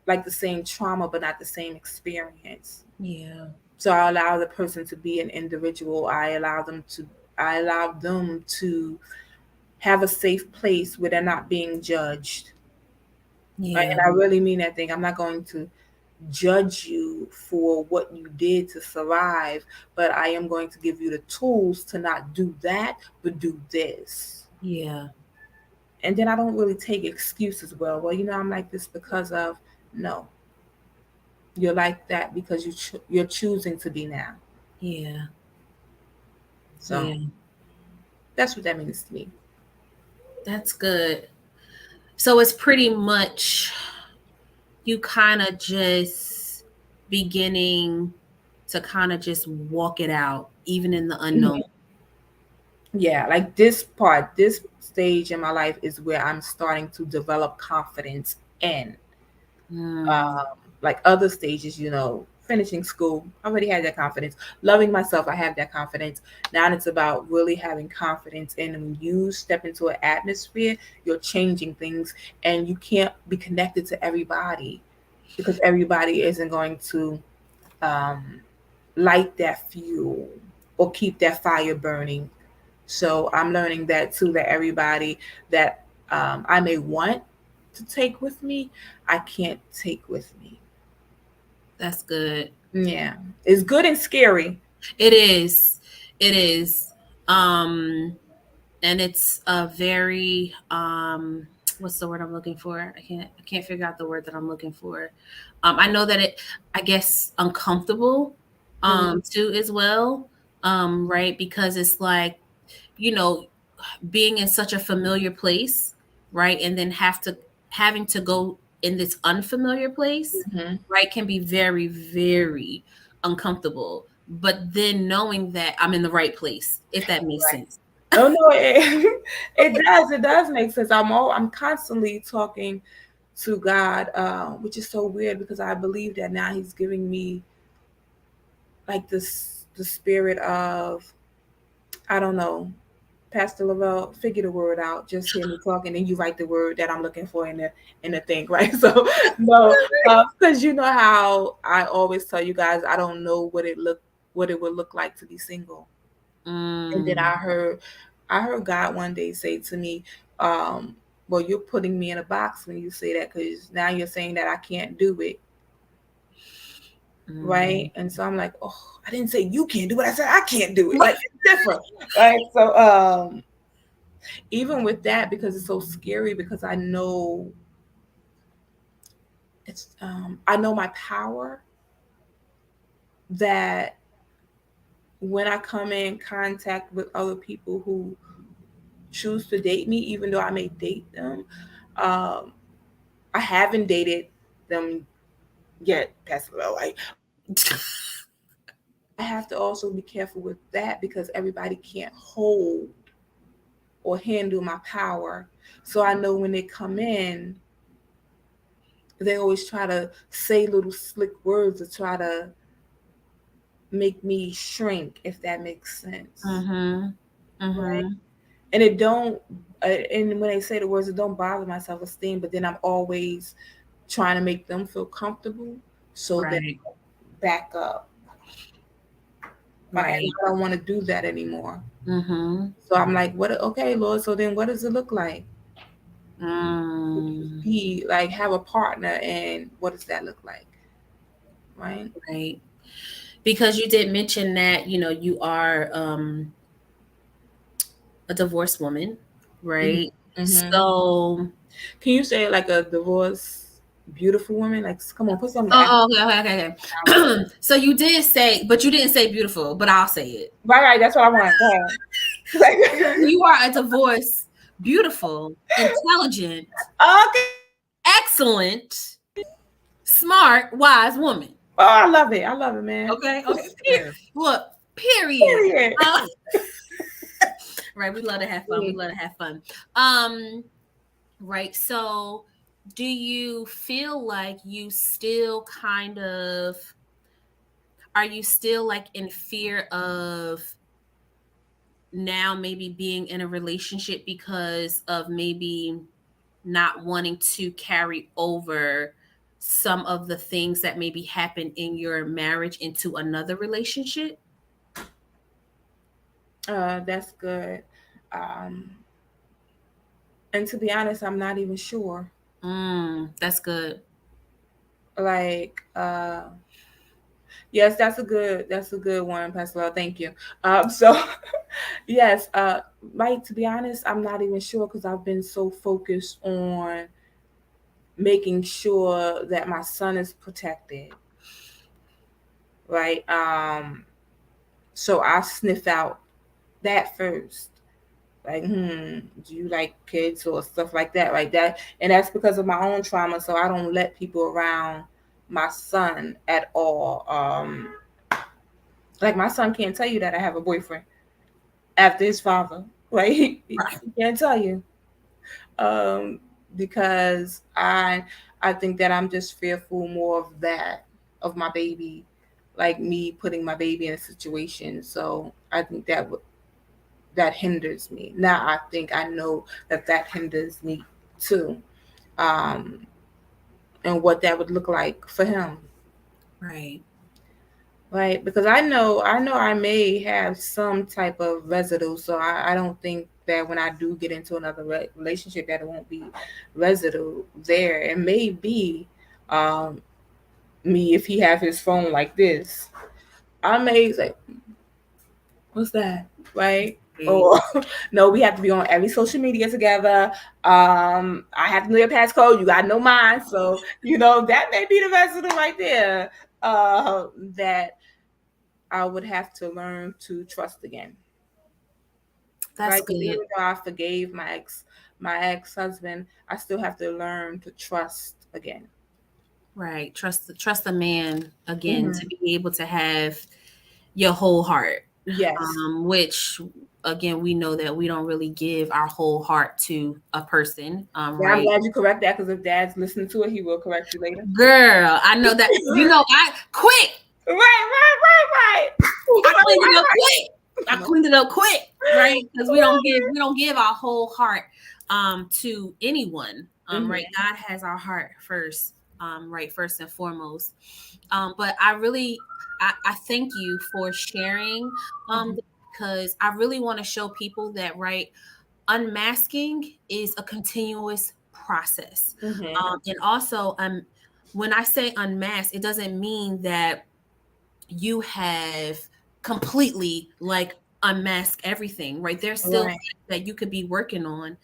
like the same trauma, but not the same experience. Yeah. So I allow the person to be an individual. I allow them to have a safe place where they're not being judged. Right? Yeah. And I really mean that thing. I'm not going to judge you for what you did to survive, but I am going to give you the tools to not do that, but do this. Yeah. And then I don't really take excuses. Well, I'm like this because of, no, you're like that because you're choosing to be now. Yeah. So Yeah. that's what that means to me. That's good. So it's pretty much you kind of just beginning to kind of just walk it out, even in the Mhm. unknown. Yeah, like this stage in my life is where I'm starting to develop confidence in. Mm, um, like other stages, finishing school, I already had that confidence. Loving myself, I have that confidence. Now it's about really having confidence. And when you step into an atmosphere, you're changing things, and you can't be connected to everybody because everybody isn't going to um, light that fuel or keep that fire burning. So I'm learning that too, that everybody that I may want to take with me, I can't take with me. that's good. Yeah. It's good and scary. It is. It is. Um, and it's a very what's the word I'm looking for? I can't figure out the word that I'm looking for. I know that it I guess uncomfortable Mhm. too as well. Right? Because it's like, you know, being in such a familiar place, right? And then having to go in this unfamiliar place, Mhm. right, can be very, very uncomfortable. But then knowing that I'm in the right place, if that makes Right. sense. Oh no, it does make sense. I'm constantly talking to God, which is so weird because I believe that now He's giving me like the spirit of, I don't know, Pastor Lavelle, figure the word out. Just hear me talk, and then you write the word that I'm looking for in the thing, right? So no, because you know how I always tell you guys, I don't know what it would look like to be single. And then Mm, I heard God one day say to me, "Well, you're putting me in a box when you say that, because now you're saying that I can't do it, mm. right?" And so I'm like, "Oh, I didn't say you can't do it. I said I can't do it. Like it's different, right?" So even with that, because it's so scary, because I know my power, that when I come in contact with other people who choose to date me, even though I may date them, um, I haven't dated them yet, Pastor Bell. Like, I have to also be careful with that because everybody can't hold or handle my power. So I know when they come in, they always try to say little slick words to try to make me shrink, if that makes sense, Mhm. right? Mhm. And it don't, and when they say the words, it don't bother my self-esteem. But then I'm always trying to make them feel comfortable, so that Right. back up, right? And Right. I don't want to do that anymore. Mhm. So I'm like, what? Okay, Lord. So then, what does it look like to Mm, be like have a partner, and what does that look like, right? right. Because you did mention that, you are a divorced woman, right? Mm-hmm. So, Can you say like a divorced, beautiful woman? Like, come on, put some action oh, okay. behind it. So you did say, but you didn't say beautiful, but I'll say it. Right, right. That's what I want. Go ahead. You are a divorced, beautiful, intelligent, Okay. excellent, smart, wise woman. Oh, I love it. I love it, man. Okay, okay. Yeah. Look, period. Period. Uh, right, we love to have fun. We love to have fun. Right. So do you feel like you still are you still like in fear of now maybe being in a relationship because of maybe not wanting to carry over some of the things that maybe happened in your marriage into another relationship? That's good. Um, and to be honest, I'm not even sure. That's good. Like, yes, that's a good one, Pastor Love. Thank you. So yes, like to be honest, I'm not even sure because I've been so focused on making sure that my son is protected, right? So I sniff out that first. Like, do you like kids or stuff like that? Like that. And that's because of my own trauma. So I don't let people around my son at all. Like my son can't tell you that I have a boyfriend after his father. Like he can't tell you. Um, because I think that I'm just fearful more of that, of my baby, like me putting my baby in a situation. So I think that hinders me. Now I think I know that hinders me too, um, and what that would look like for him, Right. right? Because I know I may have some type of residue, so I don't think that when I do get into another relationship that it won't be residue there. It may be um, me if he have his phone like this. I may say, what's that? Right? Or no, we have to be on every social media together. I have to know your passcode. You got to know mine. So, that may be the rest of them right there. That I would have to learn to trust again. That's Right? Because good. even though I forgave my ex-husband, I still have to learn to trust again. Right. Trust the man again Hmm. to be able to have your whole heart. Yes. Which again we know that we don't really give our whole heart to a person. Yeah, I'm Right. glad you correct that because if Dad's listening to it, he will correct you later. Girl, I know that I quick. Right. I cleaned it up quick. I cleaned it up quick, right? Because we don't give our whole heart to anyone. Right. Mhm. God has our heart first, right, first and foremost. But I thank you for sharing Mhm. because I really want to show people that right, unmasking is a continuous process. Mhm. And also when I say unmask, it doesn't mean that you have completely like unmask everything, right? There's still Right. things that you could be working on,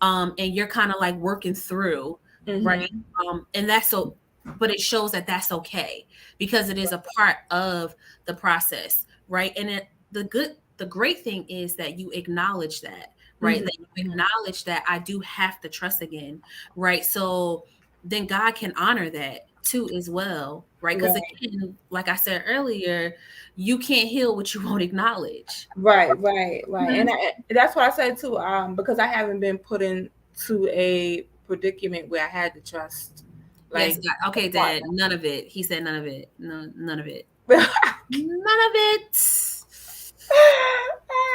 and you're kind of like working through, right? Mhm. And that's so, but it shows that that's okay because it is a part of the process, right? And the great thing is that you acknowledge that, right? Mhm. That you Mhm. acknowledge that I do have to trust again, right? So then God can honor that too as well, right? Because Right. again, like I said earlier, you can't heal what you won't acknowledge. Right. And that's what I said too. Because I haven't been put into a predicament where I had to trust, Yes, like, God. a Okay, Dad. partner. None of it. He said none of it. No, none of it. None of it.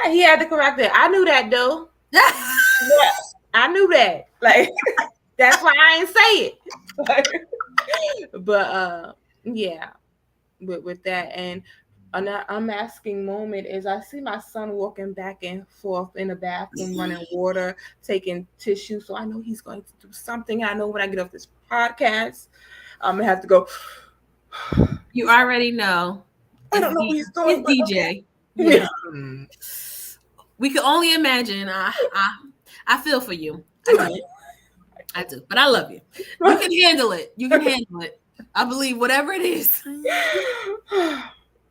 He had to correct it. I knew that though. Yeah, I knew that. Like, that's why I ain't say it. But yeah, with that. And another unmasking moment is I see my son walking back and forth in the bathroom, running water, taking tissue. So I know he's going to do something. I know when I get off this podcast, I'm gonna have to go. You already know. I It's don't know what he's it's doing, but DJ. okay. Yeah. We can only imagine. I feel for you. I do. I do. But I love you. You can handle it. You can handle it. I believe whatever it is, you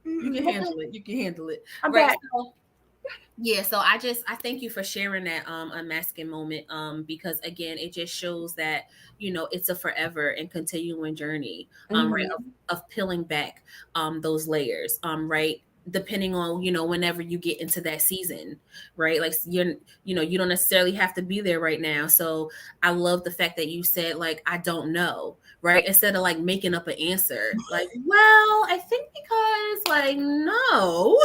can handle it. You can handle it. I'm Right. back. So yeah, so I thank you for sharing that unmasking moment because again it just shows that it's a forever and continuing journey right Mhm. of peeling back those layers right depending on, whenever you get into that season, right? Like you don't necessarily have to be there right now. So I love the fact that you said, like, I don't know, right? Instead of like making up an answer, like, well, I think because, like, no.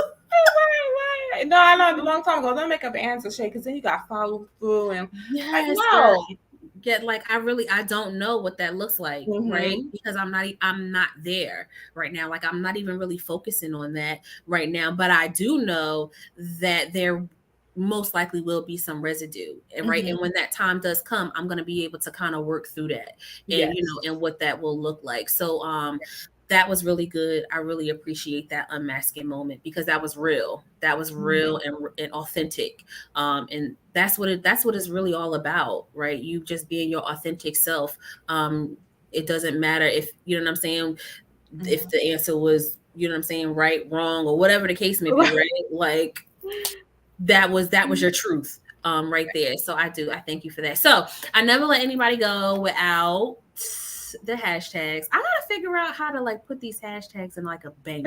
Right. No, I learned a long time ago. Don't make up an answer, Shay, because then you got to follow through and Yes, girl. no. Get, like, I don't know what that looks like, right? Because I'm not there right now. Like, I'm not even really focusing on that right now, but I do know that there most likely will be some residue, right? And when that time does come, I'm going to be able to kind of work through that, and Yes. and what that will look like. So that was really good. I really appreciate that unmasking moment, because that was real. That was real and authentic. And that's what it's really all about, right? You just being your authentic self. It doesn't matter if, you know what I'm saying, if the answer was, you know what I'm saying, right, wrong, or whatever the case may be, right? Like, that was your truth, right there. So I thank you for that. So I never let anybody go without the hashtags. I gotta figure out how to, like, put these hashtags in, like, a bank,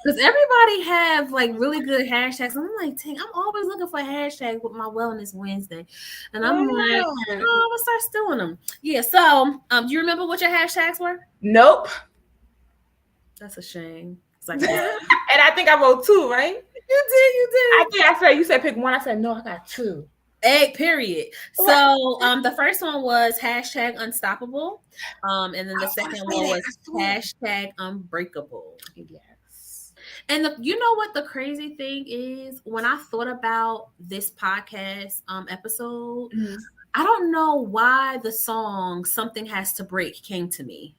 because everybody have, like, really good hashtags. And I'm like, dang, I'm always looking for hashtags with my Wellness Wednesday, and I'm like, oh, I'm gonna start stealing them. Yeah. So do you remember what your hashtags were? Nope. That's a shame. It's like, and I think I wrote 2, right? You did. I think you said pick 1. I said no, I got 2. Period. So the first one was hashtag unstoppable. And then the second one was hashtag unbreakable. Yes. And you know what the crazy thing is? When I thought about this podcast episode, I don't know why the song Something Has to Break came to me.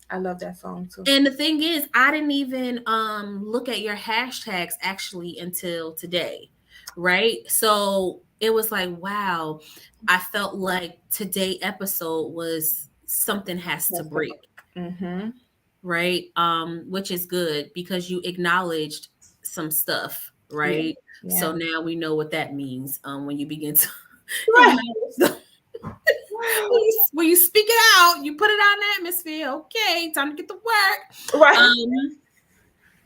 I love that song too. And the thing is, I didn't even look at your hashtags actually until today, right? So it was like, wow, I felt like today episode was Something Has to Break. Right? Which is good, because you acknowledged some stuff, right? Yeah. So now we know what that means when you begin to when you speak it out, you put it out in the atmosphere. Okay, time to get to work. Right.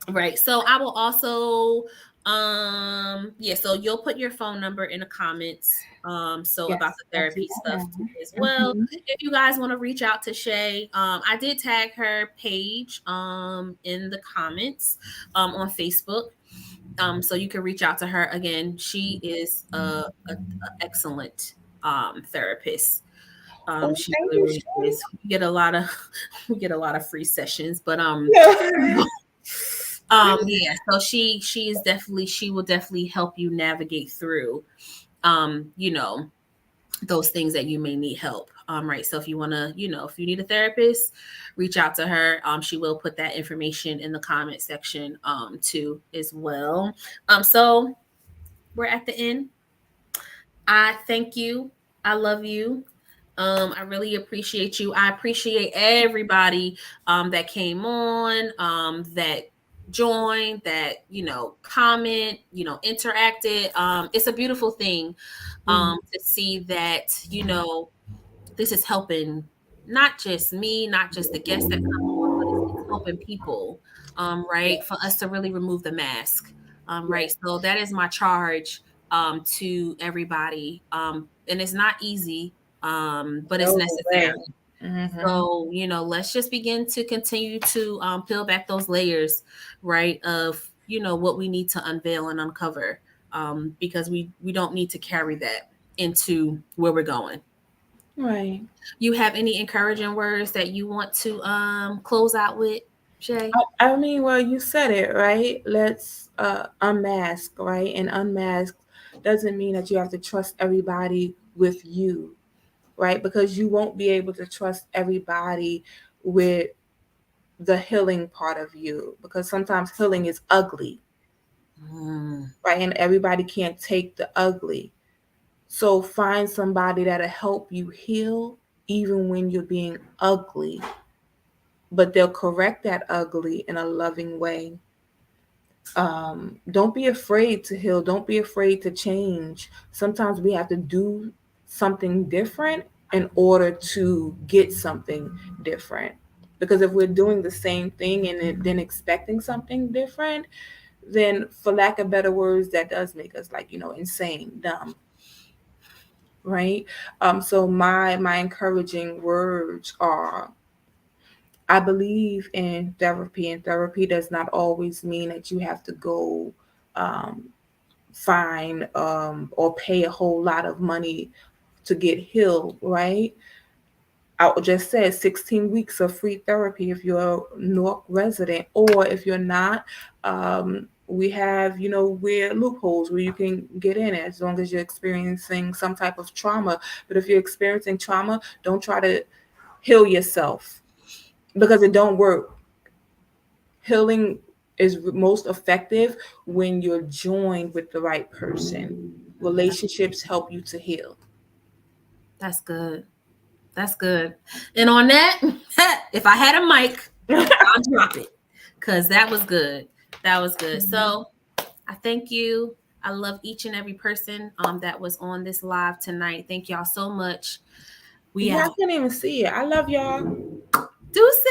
Right. So I will also so you'll put your phone number in the comments. So about the therapy stuff as well. If you guys want to reach out to Shay, I did tag her page in the comments on Facebook. So you can reach out to her. Again, she is a excellent therapist. She really is. We get a lot of free sessions, but so she will definitely help you navigate through those things that you may need help. Right. So if you want to, if you need a therapist, reach out to her. She will put that information in the comment section too as well. So we're at the end. I thank you. I love you. I really appreciate you. I appreciate everybody that came on, that joined, that comment, interacted. It's a beautiful thing to see that this is helping not just me, not just the guests that come on, but it's helping people, right? For us to really remove the mask, right? So that is my charge to everybody, and it's not easy, but it's necessary. So let's just begin to continue to peel back those layers, right, of what we need to unveil and uncover, because we don't need to carry that into where we're going. Right. You have any encouraging words that you want to close out with, Shay? I mean, well, you said it, right? Let's unmask, right? And unmask doesn't mean that you have to trust everybody with you, right? Because you won't be able to trust everybody with the healing part of you, because sometimes healing is ugly, right? And everybody can't take the ugly. So find somebody that'll help you heal even when you're being ugly, but they'll correct that ugly in a loving way. Don't be afraid to heal. Don't be afraid to change. Sometimes we have to do something different in order to get something different. Because if we're doing the same thing and then expecting something different, then for lack of better words, that does make us like, insane, dumb, right? So my encouraging words are, I believe in therapy, and therapy does not always mean that you have to go find or pay a whole lot of money to get healed, right? I just said 16 weeks of free therapy if you're a Newark resident, or if you're not, we have, weird loopholes where you can get in as long as you're experiencing some type of trauma. But if you're experiencing trauma, don't try to heal yourself because it don't work. Healing is most effective when you're joined with the right person. Relationships help you to heal. That's good. That's good. And on that, if I had a mic, I'll drop it because that was good. That was good. So I thank you. I love each and every person that was on this live tonight. Thank y'all so much. We Yeah, I out. couldn't even see it. I love y'all. Deuces.